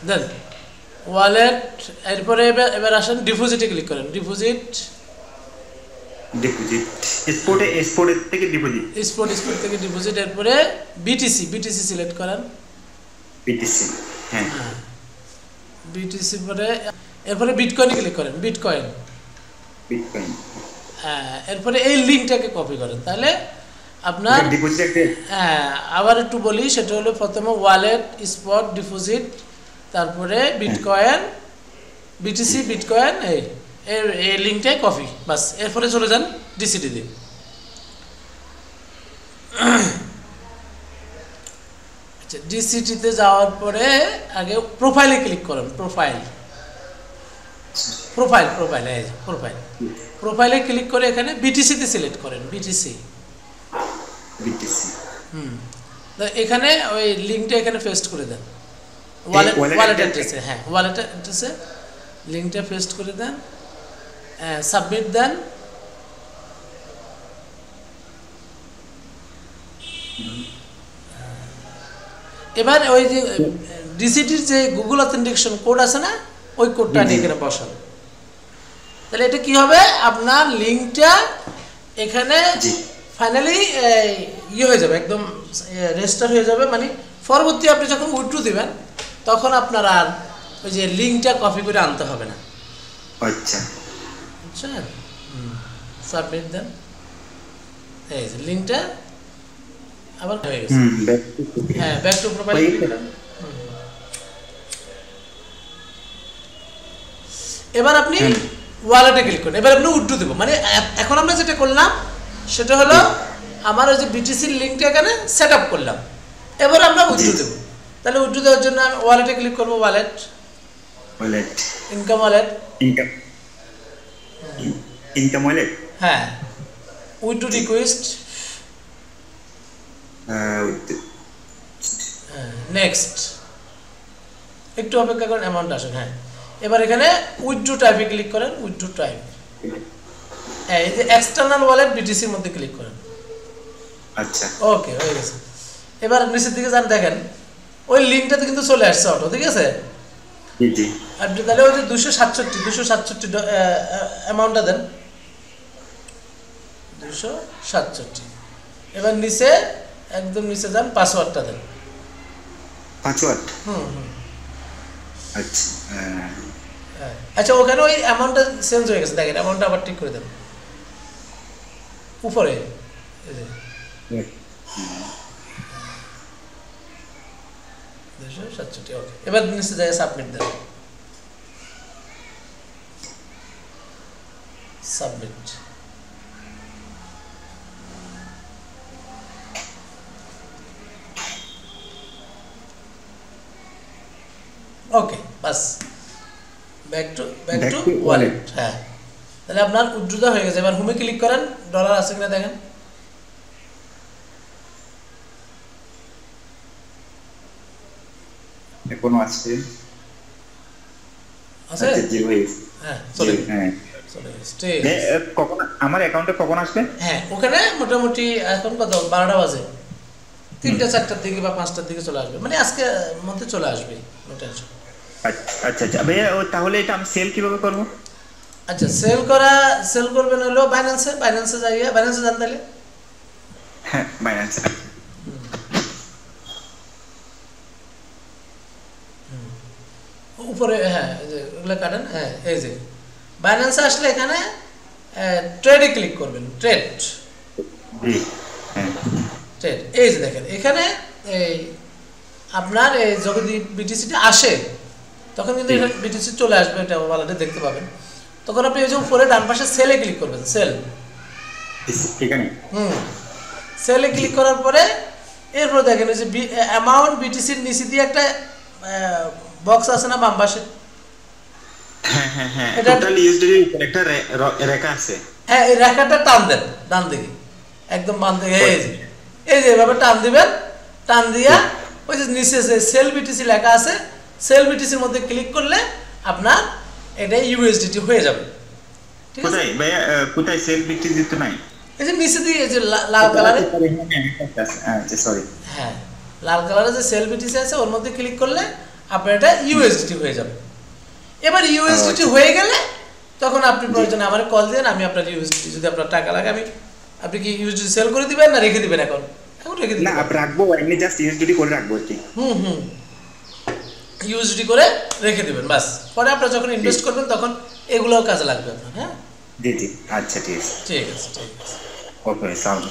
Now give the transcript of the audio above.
দেন wallet, এরপরে এবার আসেন ডিপোজিটে ক্লিক করেন। ডিপোজিট ডিপোজিট এক্সপোর্টের থেকে ডিপোজিট, স্পোর্ট থেকে ডিপোজিট, এরপরে বিটিসি সিলেক্ট করেন। বিটিসি, হ্যাঁ বিটিসি পরে এরপরে বিটকয়েনে ক্লিক করেন। বিটকয়েন, হ্যাঁ। এরপরে এই লিঙ্কটাকে কপি করেন, তাহলে আপনার আবার একটু বলি, সেটা হলো প্রথমে ওয়ালেট, স্পট, ডিপোজিট, তারপরে বিটকয়েন, বিটিসি, বিটকয়েন, এই লিঙ্কটাই কপি, বাস। এরপরে চলে যান ডিসিটি দিয়ে। আচ্ছা, ডিসিটিতে যাওয়ার পরে আগে প্রোফাইলে ক্লিক করেন। প্রোফাইলে ক্লিক করে এখানে বিটিসিতে সিলেক্ট করেন। বিটিসি, তো এখানে ওই লিঙ্কটা এখানে পেস্ট করে দেন। ওয়ালেট অ্যাড্রেসে, হ্যাঁ ওয়ালেট অ্যাড্রেসে লিঙ্কটা পেস্ট করে দেন, সাবমিট দেন। এবার ওই যে ডিসিটির যে গুগল অথেন্টিকেশন কোড আছে না, ওই কোডটা নিয়ে এখানে বসান। তাহলে এটা কি হবে, আপনার লিঙ্কটা এখানে ফাইনালি ইয়ে হয়ে যাবে, একদম রেজিস্টার হয়ে যাবে। মানে পরবর্তী আপনি যখন উইথড্র দিবেন তখন আপনার আর ওই যে লিঙ্কটা কপি করে আনতে হবে না। আচ্ছা, বুঝছেন? সাবমিট দেন, এই যে লিঙ্কটা আবার হয়ে গেছে। হ্যাঁ, ব্যাক টু প্রোফাইল ক্লিক করেন। এবার আপনি ওয়ালেটে ক্লিক করেন। এবার আপনি উইথড্র দেব, মানে এখন আমরা যেটা করলাম সেটা হলো আমার ওই যে বিটিসির লিঙ্কটা এখানে সেট আপ করলাম। এবার আমরা উইথড্র দেব। তাহলে উইথড্র দেওয়ার জন্য আমি ওয়ালেটে ক্লিক করব। Wallet, income wallet, income wallet, হ্যাঁ। উইথড্র রিকোয়েস্ট, নেক্সট, একটু অপেক্ষা করেন, অ্যামাউন্ট আসেন। হ্যাঁ, এবার এখানে উইথড্র টাইপে ক্লিক করেন। উইথড্র টাইপ, হ্যাঁ, এই যে এক্সটার্নাল ওয়ালেট বিটিসির মধ্যে ক্লিক করেন। আচ্ছা, ওকে, হয়ে গেছে। এবার নিচের দিকে যান, দেখেন ওই লিঙ্কটাতে কিন্তু চলে আসছে অটো, ঠিক আছে? জি। আপনি তাহলে ওই যে 267 অ্যামাউন্টটা দেন, 267। এবার নিচে একদম নিচে যান, পাসওয়ার্ডটা দেন। পাসওয়ার্ড, আচ্ছা। আচ্ছা, ওখানে ওই অ্যামাউন্টটা চেঞ্জ হয়ে গেছে, দেখেন অ্যামাউন্টটা আবার ঠিক করে দেন উপরে। 267, ওকে। এবার নিচে যায় সাবমিট দেন। সাবমিট, ওকে, বাস। ব্যাক টু ওয়ালেট, হ্যাঁ। তাহলে আপনার উইথড্র হয়ে গেছে। এবার হোমে ক্লিক করেন, ডলার আছে কিনা দেখেন। এখনো আছে, আছে, হ্যাঁ, চলে গেছে। কখন আমার অ্যাকাউন্টে কখন আসবে? হ্যাঁ, ওখানে মোটামুটি এখন কত, 12টা বাজে, 3টা 4টার দিকে বা 5টার দিকে চলে আসবে, মানে আজকে মধ্যে চলে আসবে, নো টেনশন। আচ্ছা ভাইয়া, তাহলে এটা আমি সেল কিভাবে করব? আচ্ছা, সেল করবেন হলো বাইন্যান্সে যাইয়া, বাইন্যান্সে যান তাহলে। হ্যাঁ, বাইন্যান্সে। উপরে, হ্যাঁ, এগুলো কাটেন। হ্যাঁ, এই যে বাইন্যান্সে আসলে এখানে ট্রেডে ক্লিক করবেন। ট্রেড, এই যে দেখেন এখানে এই আপনার এই যখন বিটিসিটা আসে তখন কিন্তু এখানে বিটিসি চলে আসবে, এটা ওয়ালেটে দেখতে পাবেন। তখন আপনি এই যে উপরে ডান পাশে সেলে ক্লিক করবেন। সেলে ক্লিক করার পরে এরপরে দেখেন এই যে অ্যামাউন্ট বিটিসির নিচে দিয়ে একটা বক্স আছে না বাম পাশে, হ্যাঁ, টোটাল ইউএসডি একটা রেখা আছে। হ্যাঁ, এই রেখাটা টান দেন ডান দিকে, একদম বাম দিকে। এই যে এভাবে টান দিবেন। টান দিয়া ওই যে নিচে যে সেল বিটিসি লেখা আছে, সেল বিটিসির মধ্যে ক্লিক করলে আপনার এটা ইউএসডিটি হয়ে যাবে। ঠিক আছে? কোথায় সেল বিটিসি তো নাই? এই যে নিচে দিয়ে এই যে লাল কালারে, হ্যাঁ, লাল কালারে যে সেল বিটিসি আছে ওর মধ্যে ক্লিক করলে আপনার এটা ইউএসডিটি হয়ে যাবে। এবার ইউএসডিটি হয়ে গেলে তখন আপনি প্রয়োজনে আমার কল দেন, আমি আপনার ইউএসডিটি যদি আপনার টাকা লাগে আমি, আপনি কি ইউএসডিটি সেল করে দিবেন না রেখে দিবেন? এখন রেখে দিবেন? না রাখবো, এমনি জাস্ট ইউএসডিটি করে রাখবো আর কি। ইউএসডি করে রেখে দিবেন বাস। পরে আপনারা যখন ইনভেস্ট করবেন তখন এগুলোও কাজে লাগবে আপনার। হ্যাঁ জি জি, আচ্ছা ঠিক আছে। ঠিক আছে, ঠিক আছে। ওকে, সালাম।